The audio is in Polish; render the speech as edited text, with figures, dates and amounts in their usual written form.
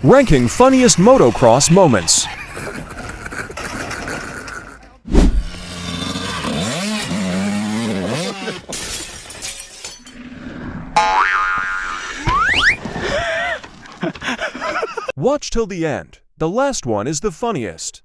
Ranking funniest motocross moments. Watch till the end. The last one is the funniest.